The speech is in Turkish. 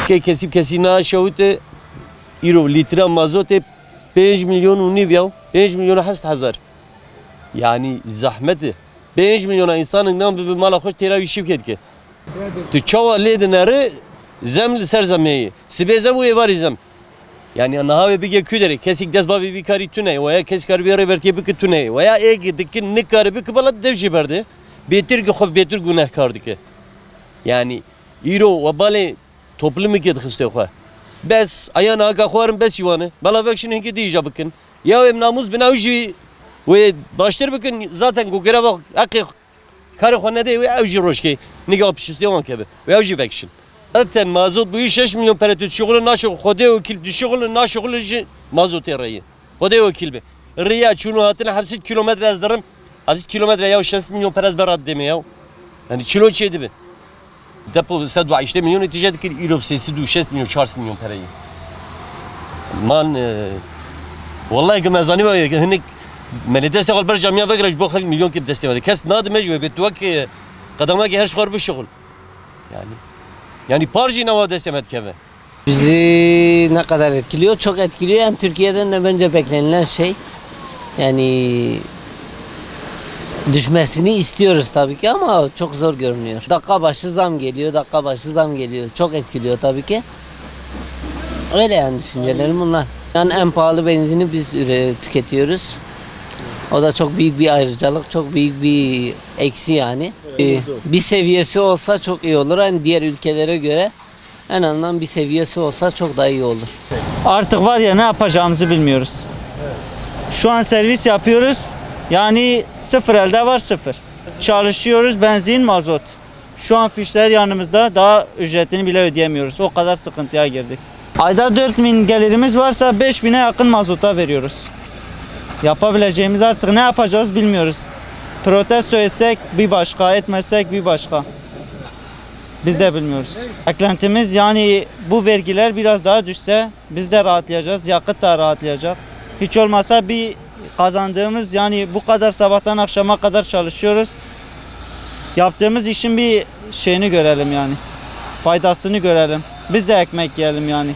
Türkiye kesip na şahute euro litre mazot 5 milyon univ ya 5 milyon 7,000. Yani zahmeti 5 milyon insanın nam bir mala hoş teravi şirket ki. Tu çava ledinleri zemli serzameyi. Sibezem bu evar izem. Yani nahave bir geküleri kesik dezbavi bir kari tüne veya kesik kari bir revertiye bir tüne veya egidikin ne kari bir kıbala devşi berdi. Betir ki hof betir günahkardı ki. Yani euro ve bale toplumu ki dıkıstı yok. Bes ayağına aga koyarım bes yuvanı. Bala vekşin hinki diyece bakın. Ya em namuz bina uji ve başlar bakın zaten kukera bak akı kari khone de ve uji roşki. Nige apışıstı olan kebe. Ve uji vekşin. Zaten mazot bu 6 milyon peretüt şuğulu naşık khode o kilb düşüğulu naşıkulu mazot erayı. Khode o kilbi. Riya çunu hatına hapsit kilometre azdarım. Hapsit kilometre ya 6 milyon perez berad deme ya. Yani çilo çeydi bi. Depo 27 milyon netice ki İrop sesi 6 milyon 4 milyon parayı. Man vallahi ki mezani var ya hani meni destek al ber camiye vegrej bu milyon ki destek var. Kes nadı mecbur betuak ki kadama ki her şey bir şغل. Yani parji nava desemet keve. Bizi ne kadar etkiliyor? Çok etkiliyor. Hem Türkiye'den de bence beklenilen şey. Yani düşmesini istiyoruz tabii ki ama çok zor görünüyor. Dakika başı zam geliyor, dakika başı zam geliyor. Çok etkiliyor tabii ki. Öyle yani düşüncelerim bunlar. Yani en pahalı benzini biz tüketiyoruz. O da çok büyük bir ayrıcalık, çok büyük bir eksi yani. Bir seviyesi olsa çok iyi olur. Yani diğer ülkelere göre en azından bir seviyesi olsa çok daha iyi olur. Artık var ya ne yapacağımızı bilmiyoruz. Şu an servis yapıyoruz. Yani sıfır elde var sıfır. Çalışıyoruz benzin mazot. Şu an fişler yanımızda daha ücretini bile ödeyemiyoruz. O kadar sıkıntıya girdik. Ayda 4.000 gelirimiz varsa 5.000'e yakın mazota veriyoruz. Yapabileceğimiz artık ne yapacağız bilmiyoruz. Protesto etsek bir başka, etmezsek bir başka. Biz de bilmiyoruz. Beklentimiz yani bu vergiler biraz daha düşse biz de rahatlayacağız. Yakıt da rahatlayacak. Hiç olmasa bir kazandığımız yani bu kadar sabahtan akşama kadar çalışıyoruz. Yaptığımız işin bir şeyini görelim yani. Faydasını görelim. Biz de ekmek yiyelim yani.